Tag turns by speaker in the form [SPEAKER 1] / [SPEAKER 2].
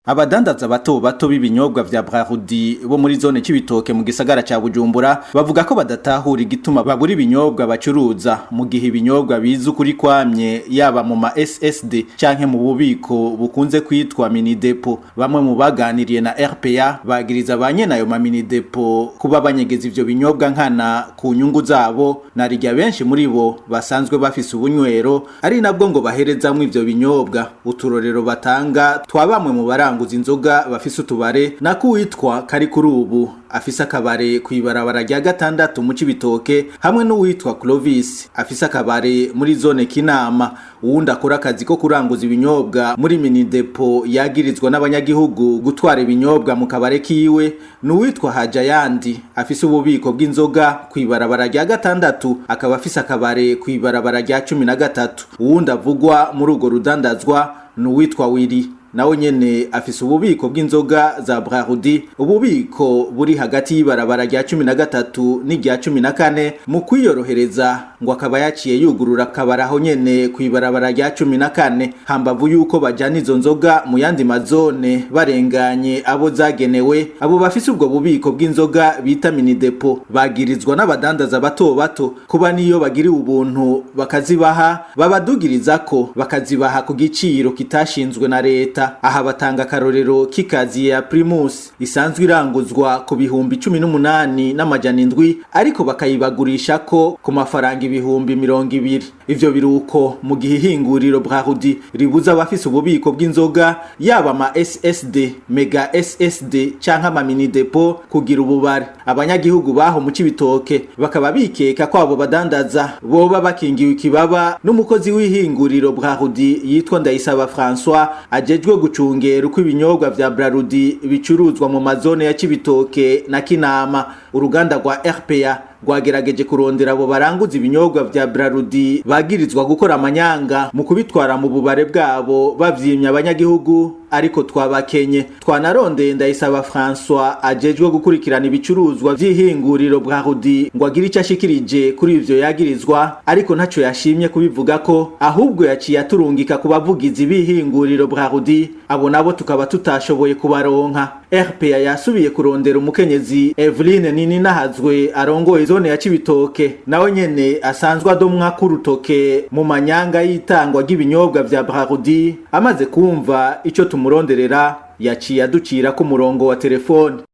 [SPEAKER 1] Abadandaza bato bato b'ibinyobwa vya Brarudi bo muri zone c'ibitoke mu gisagara ca Bujumbura bavuga ko badatahura igituma babura ibinyobwa bacuruza mu gihe ibinyobwa bizu kuri kwamye yaba mu ma SSD canke mu bubiko bukunze kwitwa mini depo. Bamwe mu baganiriye na RPA bagiriza banye nayo ma mini depo kuba banyegeza ivyo binyobwa nkana ku nyungu zabo, narirya benshi muri bo basanzwe bafise ubunywero ari nabwo ngo baherezamwe ivyo binyobwa. Uturorero batanga twabamwe mu baranguza inzoga bafise utubare na kuwitwa kari kuri ubu afise akabare kwibarabara rya gatandatu mu Cibitoke, hamwe n'uwitwa Clovis afise akabare muri zone Kinama. Uwundi akora akazi ko kuranguza ibinyobwa muri mini depo yagirizwa n'abanyagihugu gutwara ibinyobwa mu kabare kiwe n'uwitwa Hajayandi afise ububiko bw'inzoga kwibarabara rya gatandatu, akaba afise akabare kwibarabara rya 13. Uwundi avugwa muri urwo rudandazwa n'uwitwa Wiri, nawe nyene afise ububiko bw'inzoga za Brarudi, ububiko buri hagati y'ibarabara rya 13 n'irya 14. Mu kwiyorohereza ngo akaba yaciye yugurura akabaraho nyene kwibarabara rya 14, hambavu yuko bajana izo nzoga mu yandi mazone barenganye abo zagenewe. Abo bafise ubwo bubiko bw'inzoga bita mini depo bagirizwa n'abadandaza bato bato kuba niyo bagiri ubuntu bakazibaha babadugirizako bakazibaha ku giciro kitashinzwe na leta. Aha batanga karorero k'ikazi ya Primus isanzwe iranguzwa ku bihumbi 18 n'amajana 7, ariko bakayibagurisha ko ku mafaranga ibihumbi 20. Ivyo biruko mu gihe ihinguriro Brarudi ribuza abafise ububiko bw'inzoga yaba ama SSD, Mega SSD canke ama mini depo kugira ububare. Abanyagihugu baho mu Cibitoke bakaba bikeka ko abo badandaza boba bakingiwe ikibaba n'umukozi w'ihinguriro Brarudi yitwa Ndayisaba François ajejwe gucungera uko ibinyobwa vya Brarudi bicuruzwa mu mazone ya Cibitoke na Kinama. Uruganda rwa RPA rwagerageje kurondera abo baranguza ibinyobwa vya Brarudi bagirizwa gukora amanyanga mu kubitwara mu bubare bwabo bavyimya abanyagihugu, ariko twabakenye. Twanarondeye Ndayisaba François ajejwe gukurikirana ibicuruzwa vy'ihinguriro Brarudi ngo agire icyo ashikirije kuri ivyo yagirizwa, ariko ntaco yashimye kubivuga ko, ahubwo yaciye aturungika ku bavugizi b'ihinguriro Brarudi, abo nabo tukaba tutashoboye kubaronka. RPA yasubiye kurondera umukenyezi Eveline Nini Nahazwe arongoye zone ya Cibitoke, nawe nyene asanzwe adomwa ku rutoke mu manyanga y'itangwa ry'ibinyobwa vya Brarudi. Amaze kumva ico tumuronderera yaciye aducira ku murongo wa telefone.